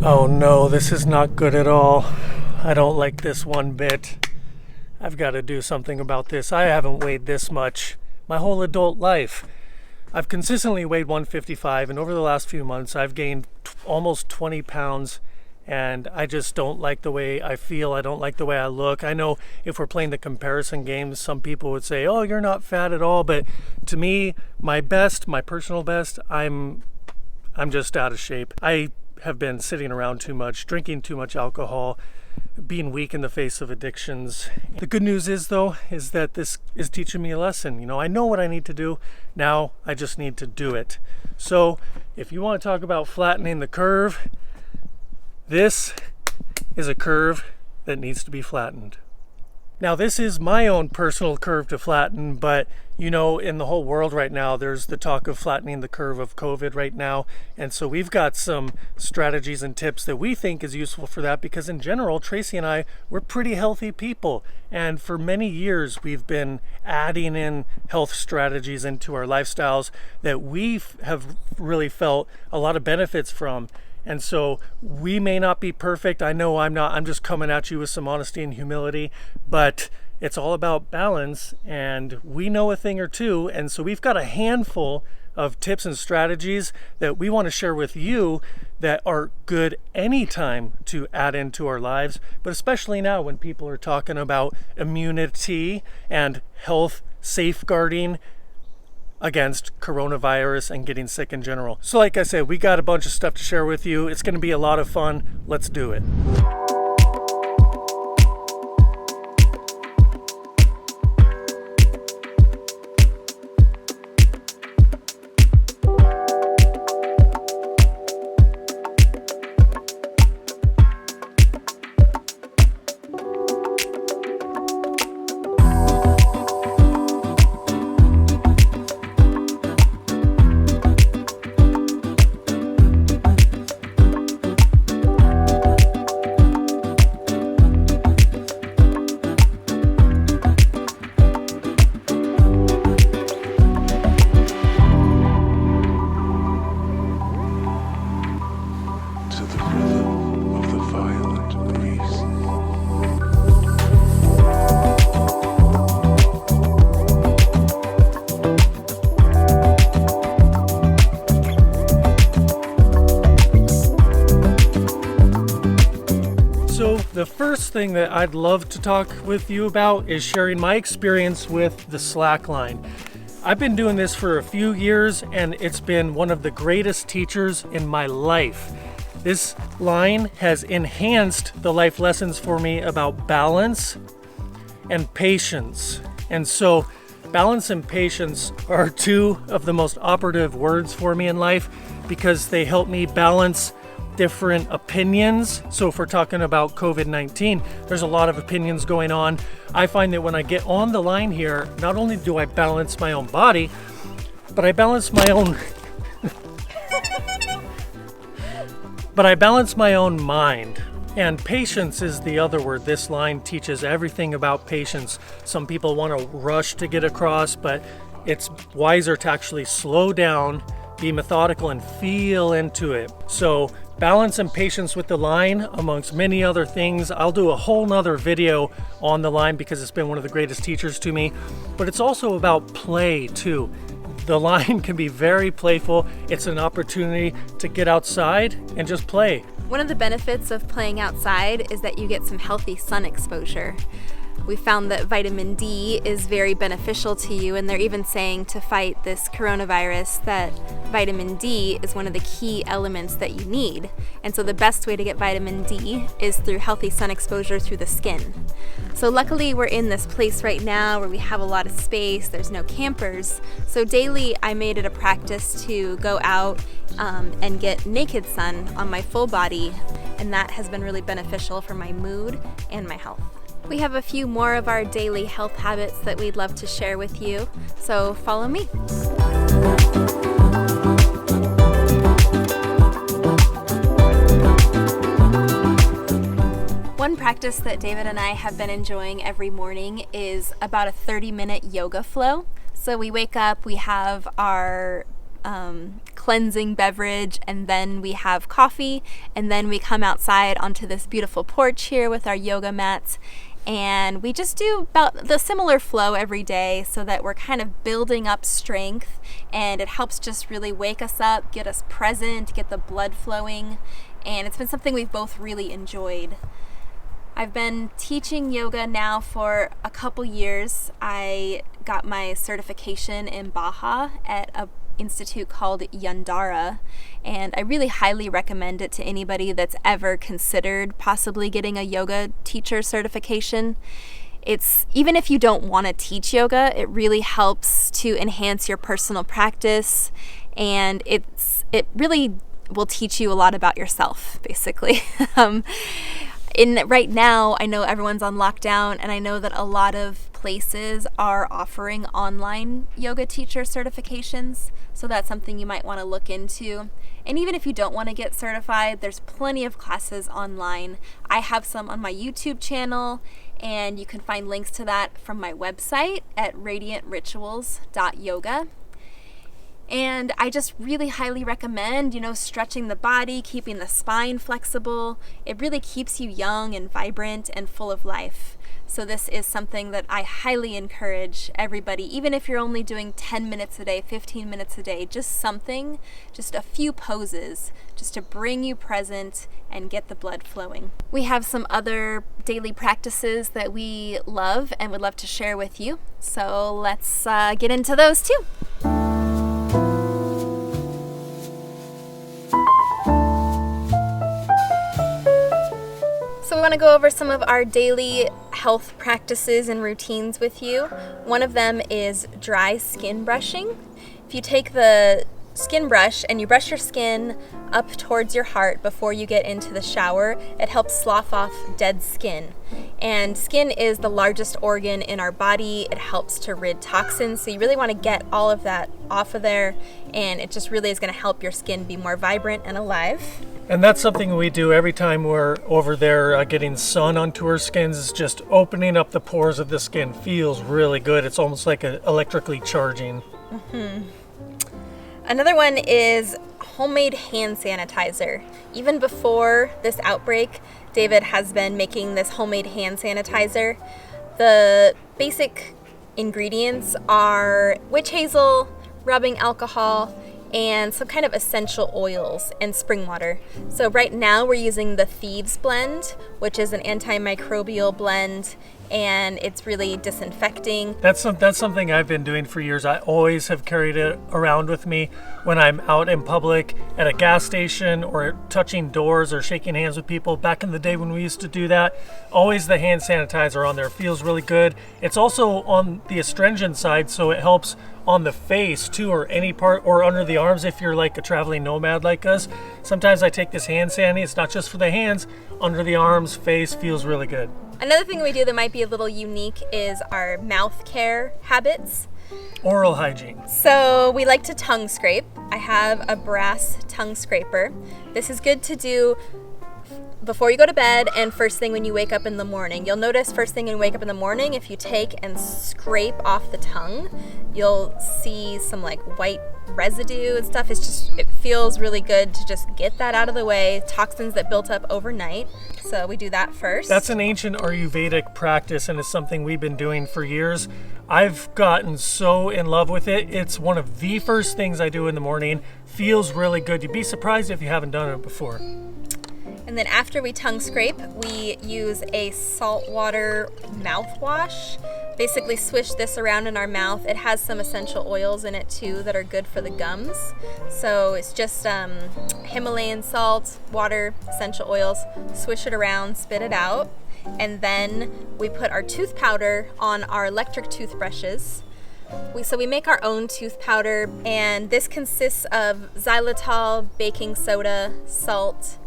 Oh no, this is not good at all. I don't like this one bit. I've got to do something about this. I haven't weighed this much my whole adult life. I've consistently weighed 155, and over the last few months I've gained almost 20 pounds, and I just don't like the way I feel. I don't like the way I look. I know if we're playing the comparison games, some people would say, oh, you're not fat at all, but to me, my personal best, I'm just out of shape. I have been sitting around too much, drinking too much alcohol, being weak in the face of addictions. The good news is though, is that this is teaching me a lesson. You know, I know what I need to do. Now I just need to do it. So if you want to talk about flattening the curve, this is a curve that needs to be flattened. Now this is my own personal curve to flatten, but you know, in the whole world right now, there's the talk of flattening the curve of COVID right now. And so we've got some strategies and tips that we think is useful for that, because in general, Tracy and I, we're pretty healthy people. And for many years, we've been adding in health strategies into our lifestyles that we have really felt a lot of benefits from. And so we may not be perfect. I know I'm not. I'm just coming at you with some honesty and humility, but it's all about balance, and we know a thing or two. And so we've got a handful of tips and strategies that we want to share with you that are good anytime to add into our lives, but especially now when people are talking about immunity and health safeguarding against coronavirus and getting sick in general. So like I said, we got a bunch of stuff to share with you. It's going to be a lot of fun. Let's do it. The first thing that I'd love to talk with you about is sharing my experience with the Slackline. I've been doing this for a few years, and it's been one of the greatest teachers in my life. This line has enhanced the life lessons for me about balance and patience. And so balance and patience are two of the most operative words for me in life, because they help me balance different opinions. So if we're talking about COVID-19, there's a lot of opinions going on. I find that when I get on the line here, not only do I balance my own body, but I balance my own mind. And patience is the other word. This line teaches everything about patience. Some people want to rush to get across, but it's wiser to actually slow down, be methodical, and feel into it. So balance and patience with the line, amongst many other things. I'll do a whole nother video on the line because it's been one of the greatest teachers to me. But it's also about play too. The line can be very playful. It's an opportunity to get outside and just play. One of the benefits of playing outside is that you get some healthy sun exposure. We found that vitamin D is very beneficial to you, and they're even saying to fight this coronavirus that vitamin D is one of the key elements that you need. And so the best way to get vitamin D is through healthy sun exposure through the skin. So luckily we're in this place right now where we have a lot of space, there's no campers. So daily I made it a practice to go out and get naked sun on my full body, and that has been really beneficial for my mood and my health. We have a few more of our daily health habits that we'd love to share with you, so follow me. One practice that David and I have been enjoying every morning is about a 30-minute yoga flow. So we wake up, we have our cleansing beverage, and then we have coffee, and then we come outside onto this beautiful porch here with our yoga mats, and we just do about the similar flow every day so that we're kind of building up strength, and it helps just really wake us up, get us present, get the blood flowing, and it's been something we've both really enjoyed. I've been teaching yoga now for a couple years. I got my certification in Baja at a institute called Yandara, and I really highly recommend it to anybody that's ever considered possibly getting a yoga teacher certification. It's, even if you don't want to teach yoga, it really helps to enhance your personal practice, and it really will teach you a lot about yourself, basically. Right now, I know everyone's on lockdown, and I know that a lot of places are offering online yoga teacher certifications, so that's something you might want to look into. And even if you don't want to get certified, there's plenty of classes online. I have some on my YouTube channel, and you can find links to that from my website at radiantrituals.yoga. And I just really highly recommend, stretching the body, keeping the spine flexible. It really keeps you young and vibrant and full of life. So this is something that I highly encourage everybody, even if you're only doing 10 minutes a day, 15 minutes a day, just something, just a few poses, just to bring you present and get the blood flowing. We have some other daily practices that we love and would love to share with you. So let's get into those too. So we want to go over some of our daily health practices and routines with you. One of them is dry skin brushing. If you take the skin brush and you brush your skin up towards your heart before you get into the shower, it helps slough off dead skin. And skin is the largest organ in our body. It helps to rid toxins, so you really want to get all of that off of there, and it just really is going to help your skin be more vibrant and alive. And that's something we do every time we're over there getting sun onto our skins, is just opening up the pores of the skin. Feels really good. It's almost like electrically charging. Another one is homemade hand sanitizer. Even before this outbreak, David has been making this homemade hand sanitizer. The basic ingredients are witch hazel, rubbing alcohol, and some kind of essential oils and spring water. So right now we're using the FAVE blend, which is an antimicrobial blend, and it's really disinfecting. That's something I've been doing for years. I always have carried it around with me when I'm out in public, at a gas station, or touching doors or shaking hands with people. Back in the day when we used to do that, always the hand sanitizer on there. Feels really good. It's also on the astringent side, so it helps on the face too, or any part, or under the arms if you're like a traveling nomad like us. Sometimes I take this hand sanitizer. It's not just for the hands, under the arms, face. Feels really good. Another thing we do that might be a little unique is our mouth care habits. Oral hygiene. So we like to tongue scrape. I have a brass tongue scraper. This is good to do before you go to bed and first thing when you wake up in the morning. You'll notice first thing when you wake up in the morning, if you take and scrape off the tongue, you'll see some like white residue and stuff. It feels really good to just get that out of the way, toxins that built up overnight. So we do that first. That's an ancient Ayurvedic practice, and it's something we've been doing for years. I've gotten so in love with it. It's one of the first things I do in the morning. Feels really good. You'd be surprised if you haven't done it before. And then after we tongue scrape, we use a saltwater mouthwash. Basically swish this around in our mouth. It has some essential oils in it too that are good for the gums. So it's just Himalayan salt, water, essential oils. Swish it around, spit it out. And then we put our tooth powder on our electric toothbrushes. So we make our own tooth powder, and this consists of xylitol, baking soda, salt,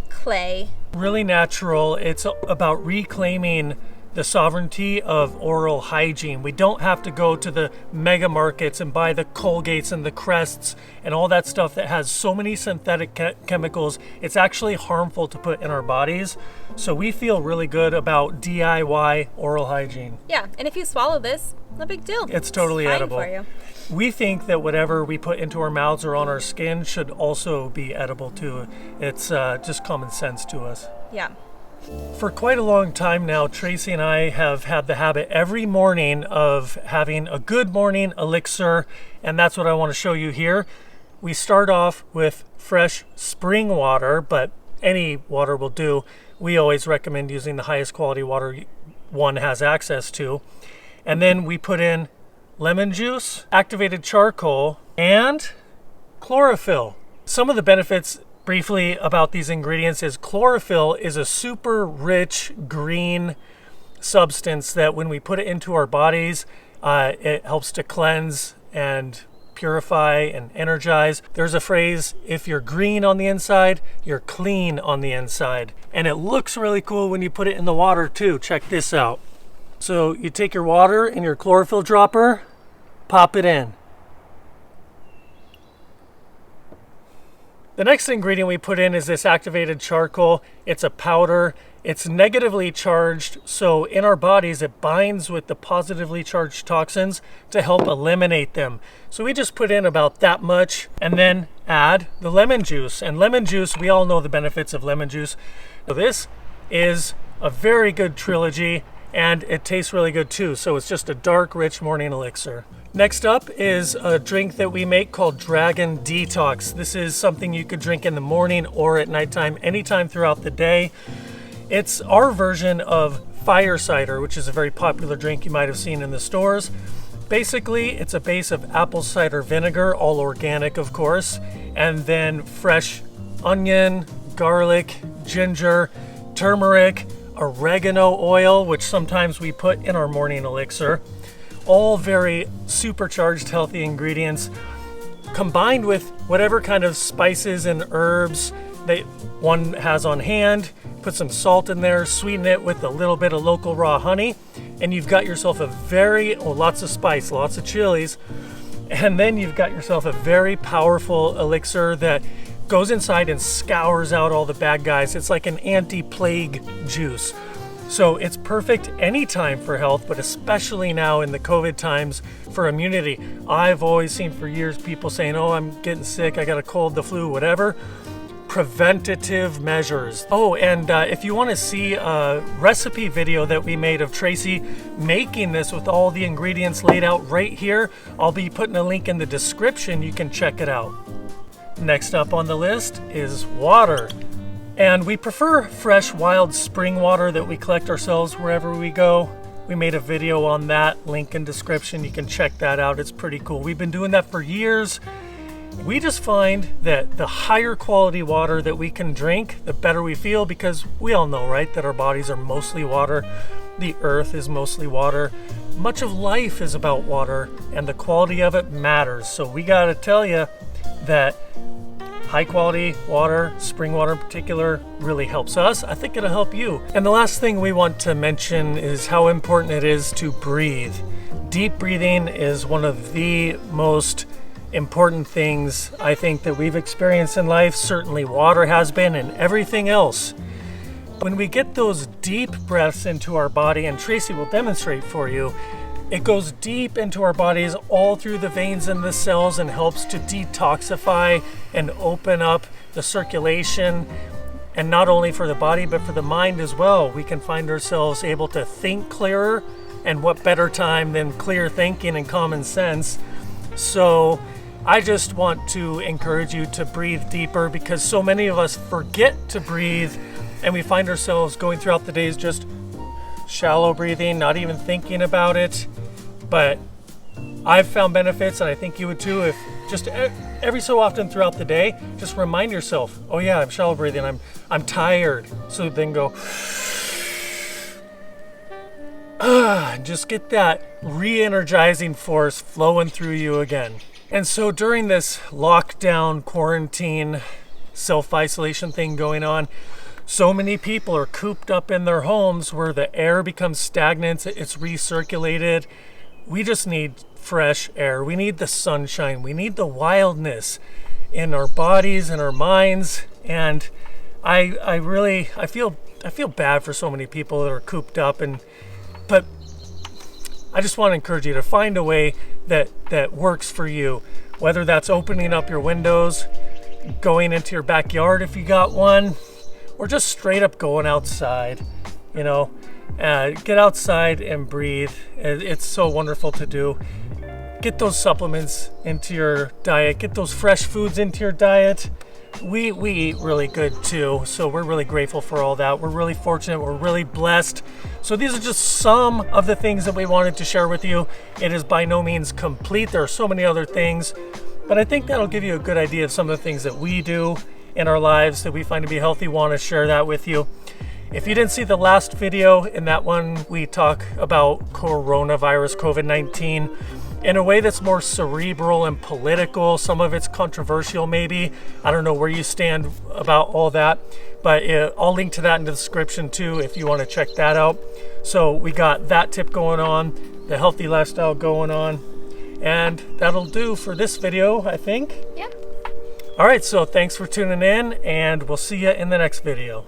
clay. Really natural. It's about reclaiming the sovereignty of oral hygiene. We don't have to go to the mega markets and buy the Colgates and the Crests and all that stuff that has so many synthetic chemicals. It's actually harmful to put in our bodies. So we feel really good about DIY oral hygiene. Yeah, and if you swallow this, no big deal. It's totally fine edible. For you. We think that whatever we put into our mouths or on our skin should also be edible too. It's just common sense to us. Yeah. For quite a long time now, Tracy and I have had the habit every morning of having a good morning elixir, and that's what I want to show you here. We start off with fresh spring water, but any water will do. We always recommend using the highest quality water one has access to. And then we put in lemon juice, activated charcoal, and chlorophyll. Some of the benefits briefly about these ingredients is chlorophyll is a super rich green substance that when we put it into our bodies, it helps to cleanse and purify and energize. There's a phrase, if you're green on the inside, you're clean on the inside. And it looks really cool when you put it in the water too. Check this out. So you take your water and your chlorophyll dropper, pop it in. The next ingredient we put in is this activated charcoal. It's a powder. It's negatively charged, so in our bodies it binds with the positively charged toxins to help eliminate them. So we just put in about that much and then add the lemon juice. And lemon juice, we all know the benefits of lemon juice. So this is a very good trilogy and it tastes really good too. So it's just a dark, rich morning elixir. Next up is a drink that we make called Dragon Detox. This is something you could drink in the morning or at nighttime, anytime throughout the day. It's our version of fire cider, which is a very popular drink you might have seen in the stores. Basically, it's a base of apple cider vinegar, all organic of course, and then fresh onion, garlic, ginger, turmeric, oregano oil, which sometimes we put in our morning elixir. All very supercharged healthy ingredients combined with whatever kind of spices and herbs that one has on hand. Put some salt in there, sweeten it with a little bit of local raw honey, and you've got yourself a lots of spice, lots of chilies, and then you've got yourself a very powerful elixir that goes inside and scours out all the bad guys. It's like an anti-plague juice. So it's perfect anytime for health, but especially now in the COVID times for immunity. I've always seen for years people saying, oh, I'm getting sick, I got a cold, the flu, whatever. Preventative measures. Oh, and if you want to see a recipe video that we made of Tracy making this with all the ingredients laid out right here, I'll be putting a link in the description. You can check it out. Next up on the list is water. And we prefer fresh, wild spring water that we collect ourselves wherever we go. We made a video on that, link in description. You can check that out. It's pretty cool. We've been doing that for years. We just find that the higher quality water that we can drink, the better we feel, because we all know, right, that our bodies are mostly water. The earth is mostly water. Much of life is about water, and the quality of it matters. So we gotta tell you that high quality water, spring water in particular, really helps us. I think it'll help you. And the last thing we want to mention is how important it is to breathe. Deep breathing is one of the most important things I think that we've experienced in life. Certainly water has been, and everything else. When we get those deep breaths into our body, and Tracy will demonstrate for you, it goes deep into our bodies, all through the veins and the cells, and helps to detoxify and open up the circulation. And not only for the body, but for the mind as well. We can find ourselves able to think clearer, and what better time than clear thinking and common sense. So I just want to encourage you to breathe deeper, because so many of us forget to breathe, and we find ourselves going throughout the days just shallow breathing, not even thinking about it. But I've found benefits, and I think you would too, if just every so often throughout the day, just remind yourself, oh yeah, I'm shallow breathing, I'm tired. So then go, just get that re-energizing force flowing through you again. And so during this lockdown, quarantine, self-isolation thing going on, So many people are cooped up in their homes where the air becomes stagnant, it's recirculated. We just need fresh air. We need the sunshine. We need the wildness in our bodies and our minds. And I feel bad for so many people that are cooped up, but I just want to encourage you to find a way that works for you, whether that's opening up your windows, going into your backyard if you got one, or just straight up going outside. Get outside and breathe. It's so wonderful to do. Get those supplements into your diet. Get those fresh foods into your diet. We eat really good too, so we're really grateful for all that. We're really fortunate. We're really blessed. So these are just some of the things that we wanted to share with you. It is by no means complete. There are so many other things, but I think that'll give you a good idea of some of the things that we do in our lives that we find to be healthy. Want to share that with you. If you didn't see the last video, in that one we talk about coronavirus, COVID-19, in a way that's more cerebral and political. Some of it's controversial maybe. I don't know where you stand about all that, but I'll link to that in the description too if you want to check that out. So we got that tip going on, the healthy lifestyle going on, and that'll do for this video, I think. Yep. All right, so thanks for tuning in, and we'll see you in the next video.